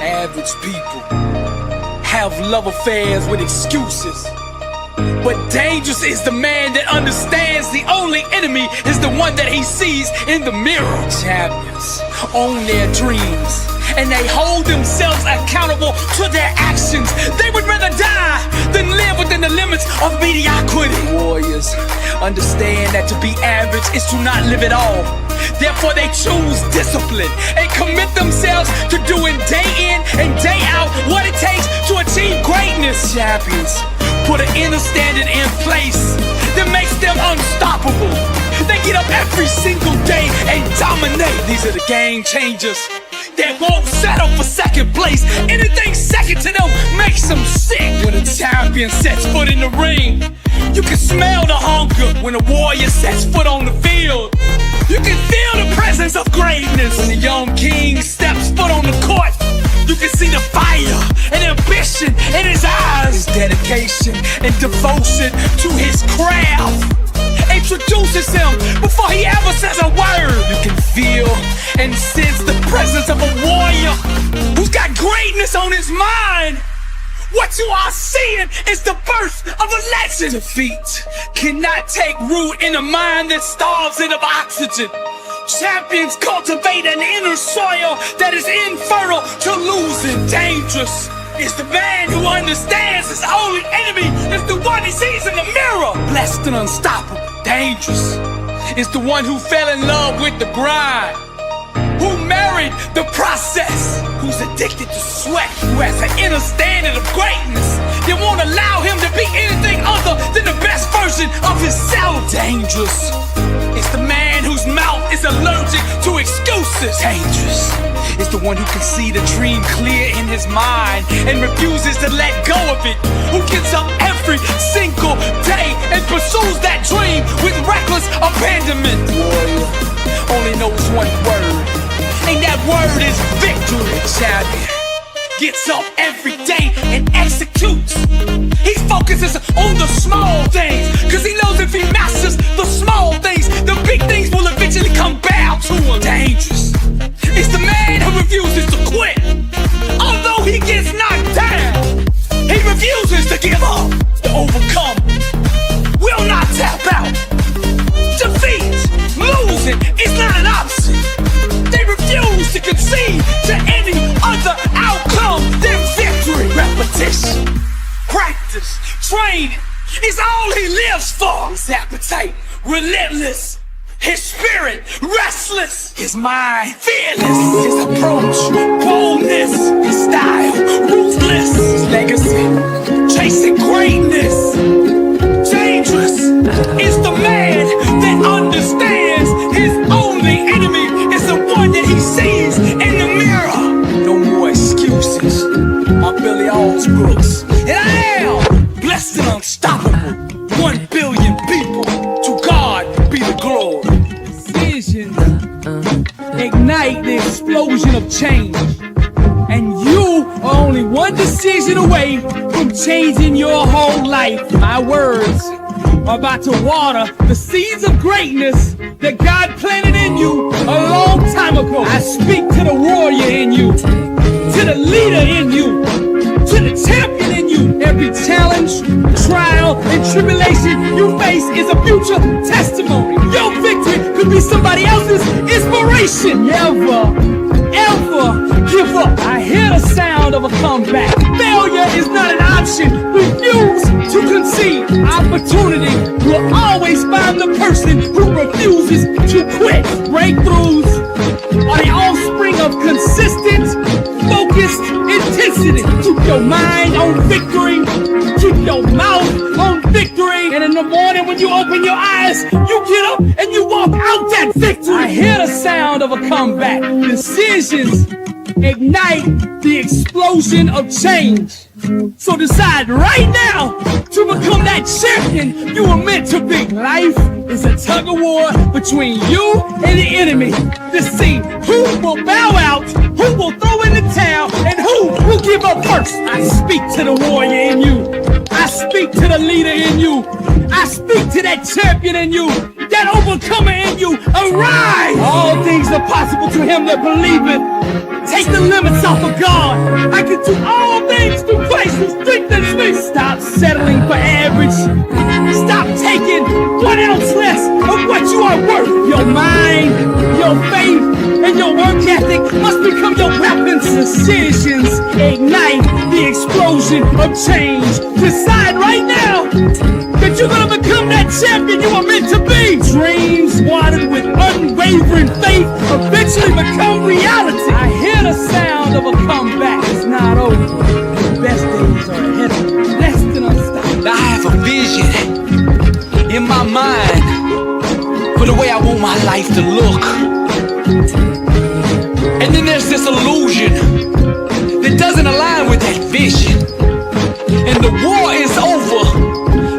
Average people have love affairs with excuses. But dangerous is the man that understands the only enemy is the one that he sees in the mirror. Champions own their dreams and they hold themselves accountable to their actions. They would rather die than live within the limits of mediocrity. Warriors understand that to be average is to not live at all. Therefore they choose discipline and commit themselves to doing day in and day out what it takes to achieve greatness. Champions put an inner standard in place that makes them unstoppable. They get up every single day and dominate. These are the game changers that won't settle for second place. Anything second to them makes them sick. When a champion sets foot in the ring, you can smell the hunger. When a warrior sets foot on the field, you can feel the presence of greatness. When a young king steps foot on the court, you can see the fire and ambition in his eyes. His dedication and devotion to his craft introduces him before he ever says a word. You can feel and sense the presence of a warrior who's got greatness on his mind. What you are seeing is the birth of a legend. Defeat cannot take root in a mind that starves it of oxygen. Champions cultivate an inner soil that is infertile to losing. Dangerous is the man who understands his only enemy is the one he sees in the mirror. Blessed and unstoppable. Dangerous is the one who fell in love with the grind, who married the process, who's addicted to sweat, who has an inner standard of greatness that won't allow him to be anything other than the best version of himself. Dangerous is the man whose mouth is allergic to excuses. Dangerous is the one who can see the dream clear in his mind and refuses to let go of it, who gets up every single day and pursues that dream with reckless abandonment. Warrior only knows one word, and that word is victory. Champion gets up every day and executes. He focuses on the small things, cause he knows if he masters the small things, the big things will eventually come bow to him. Dangerous is the man who refuses to quit. Although he gets knocked down, he refuses to give up. To overcome, will not tap out. Defeat, losing is not an option. They refuse to concede to any other outcome than victory. Repetition, practice, training is all he lives for. His appetite, relentless. His spirit, restless. His mind, fearless. His approach, boldness. His style, ruthless. His legacy, chasing greatness. Dangerous is the man that understands his only enemy is the one that he sees in the mirror. No more excuses. I'm Billy Alls Brooks, and I am blessed and unstoppable. 1 billion people, to God be the glory. Decisions ignite the explosion of change, and you are only one decision away from changing your whole life. My words are about to water the seeds of greatness that God planted in you a long time ago. I speak to the warrior in you, to the leader in you, to the champion in you. Every challenge, trial, and tribulation you face is a future testimony. Your victory could be somebody else's inspiration. Never, ever give up. I hear the sound of a comeback. Failure is not an option. Refuse to concede. Opportunity will always find the person who refuses to quit. Breakthroughs are the offspring of consistent, focused intensity. Keep your mind on victory. Keep your mouth on victory. And in the morning when you open your eyes, you get up and you walk out that victory. I hear the sound of a comeback. Decisions ignite the explosion of change. So decide right now to become that champion you were meant to be. Life is a tug of war between you and the enemy to see who will bow out, who will throw in the towel, and who will give up first. I speak to the warrior in you. I speak to the leader in you. I speak to that champion in you, that overcomer in you, a arise! All things are possible to him that believeth. Take the limits off of God. I can do all things through Christ who strengthens me. Stop settling for average. Stop taking 1 ounce less of what you are worth. Your mind, your faith, and your work ethic must become your weapons. Decisions ignite the explosion of change. Decide right now that you're gonna become that champion you were meant to be. Dreams watered with unwavering faith eventually become reality. I hear the sound of a comeback. It's not over. The best days are ahead of you. Less than unstoppable. I have a vision in my mind for the way I want my life to look. And then there's this illusion that doesn't align with that vision. And the war is over.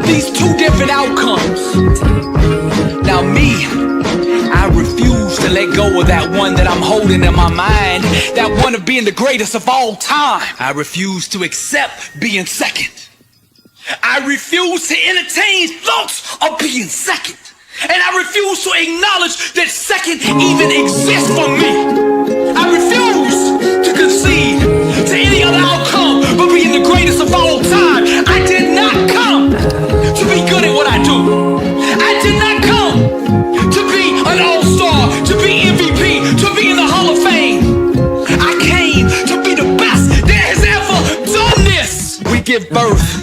These two different outcomes. Now me, I refuse to let go of that one that I'm holding in my mind. That one of being the greatest of all time. I refuse to accept being second. I refuse to entertain thoughts of being second. And I refuse to acknowledge that second even exists for me. I refuse to concede to any other outcome but being the greatest of all time. I did not come to be good at what I do. I did not come to be an all-star, to be MVP, to be in the Hall of Fame. I came to be the best that has ever done this. We give birth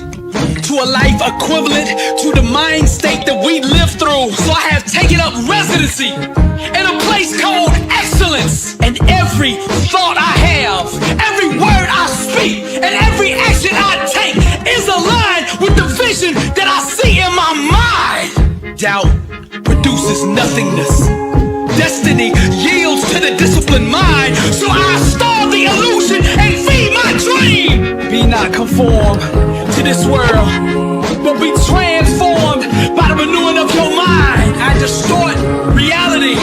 to a life equivalent to the mind state that we live through. So I have taken up residency in a place called excellence. And every thought I have, every word I speak, and every action I take is aligned with the vision that I see in my mind. Doubt produces nothingness. Destiny yields to the disciplined mind. So I starve the illusion and feed my dream. Be not conformed to this world, but be transformed by the renewing of your mind. I distort reality,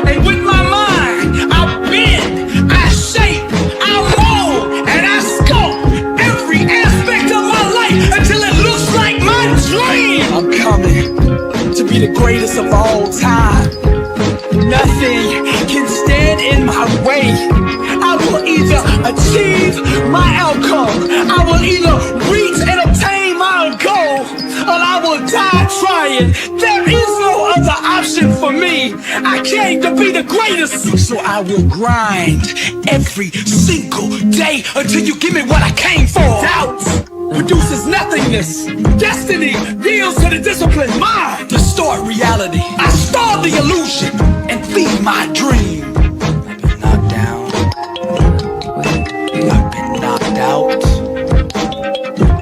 and with my mind I bend, I shape, I mold, and I sculpt every aspect of my life until it looks like my dream. I'm coming to be the greatest of all time. Nothing can stand in my way. I will either achieve my outcome, I will either reach and obtain my goal, or I will die trying. There is no other option for me. I came to be the greatest, so I will grind every single day until you give me what I came for. Doubt produces nothingness. Destiny yields to the disciplined mind. Distort reality. I starve the illusion and feed my dream. I've been knocked down. I've been knocked out.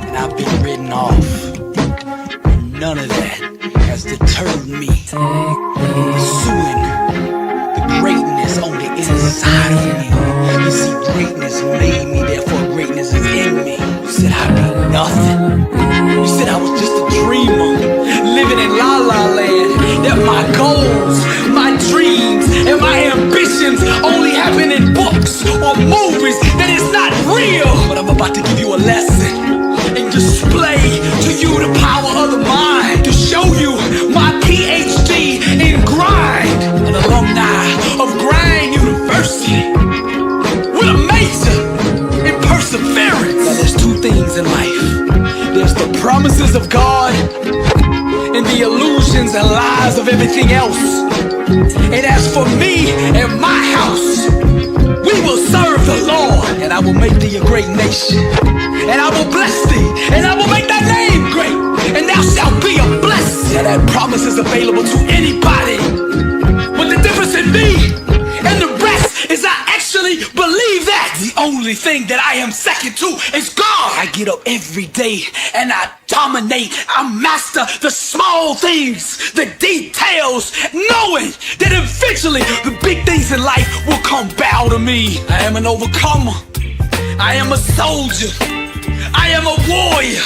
And I've been written off. And none of that has deterred me from pursuing the greatness on the inside of me. You see, greatness made me, therefore greatness is in me. You said I'd be nothing. You said I was just a dreamer, living in La La Land. That my goals, my dreams, and my ambitions only happen in books or movies. That it's not real. But I'm about to give you a lesson and display to you the power of the mind. To show you my PhD in grind, an alumni of Grind University with a major in perseverance. Now there's two things in life. There's the promises of God and the illusions and lies of everything else. And as for me and my house, we will serve the Lord. And I will make thee a great nation, and I will bless thee, and I will make thy name great, and thou shalt be a blessing. Now that promise is available to anybody, but the difference in me and the rest is I actually believe that. The only thing that I am second to is God. I get up every day and I dominate. I master the small things, the details, knowing that eventually the big things in life will come bow to me. I am an overcomer. I am a soldier. I am a warrior.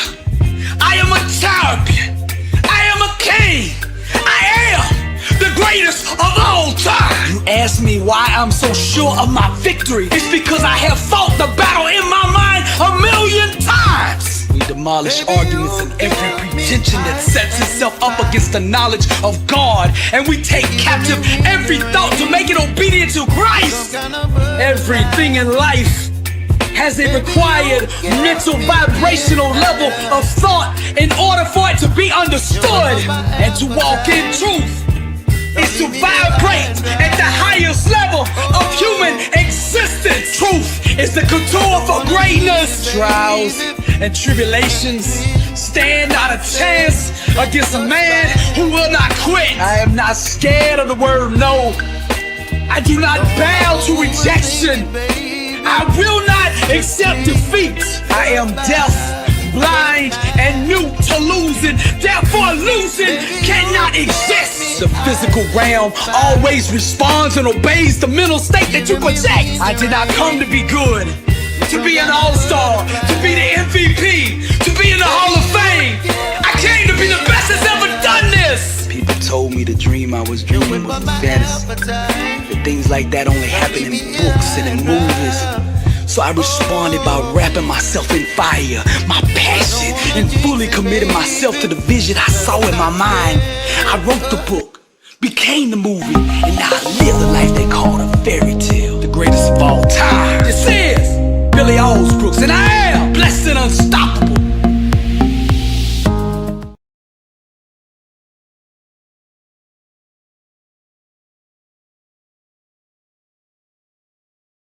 I am a champion. I am a king. I am the greatest of all time. You ask me why I'm so sure of my victory. It's because I have fought the battle in my mind 1,000,000 times. We demolish arguments and every pretension that sets itself up against the knowledge of God. And we take captive every thought to make it obedient to Christ. Everything in life has a required mental vibrational level of thought in order for it to be understood. And to walk in truth is to vibrate at the highest level of human existence. Truth is the couture for greatness. Trials and tribulations stand not a chance against a man who will not quit. I am not scared of the word no. I do not bow to rejection. I will not accept defeat. I am deaf, blind, and mute to losing. Therefore losing cannot exist. The physical realm always responds and obeys the mental state that you project. I did not come to be good, to be an all-star, to be the MVP, to be in the Hall of Fame. I came to be the best that's ever done this. People told me the dream I was dreaming was a fantasy, that things like that only happen in books and in movies. So I responded by wrapping myself in fire, my passion, and fully committed myself to the vision I saw in my mind. I wrote the book, became the movie, and now I live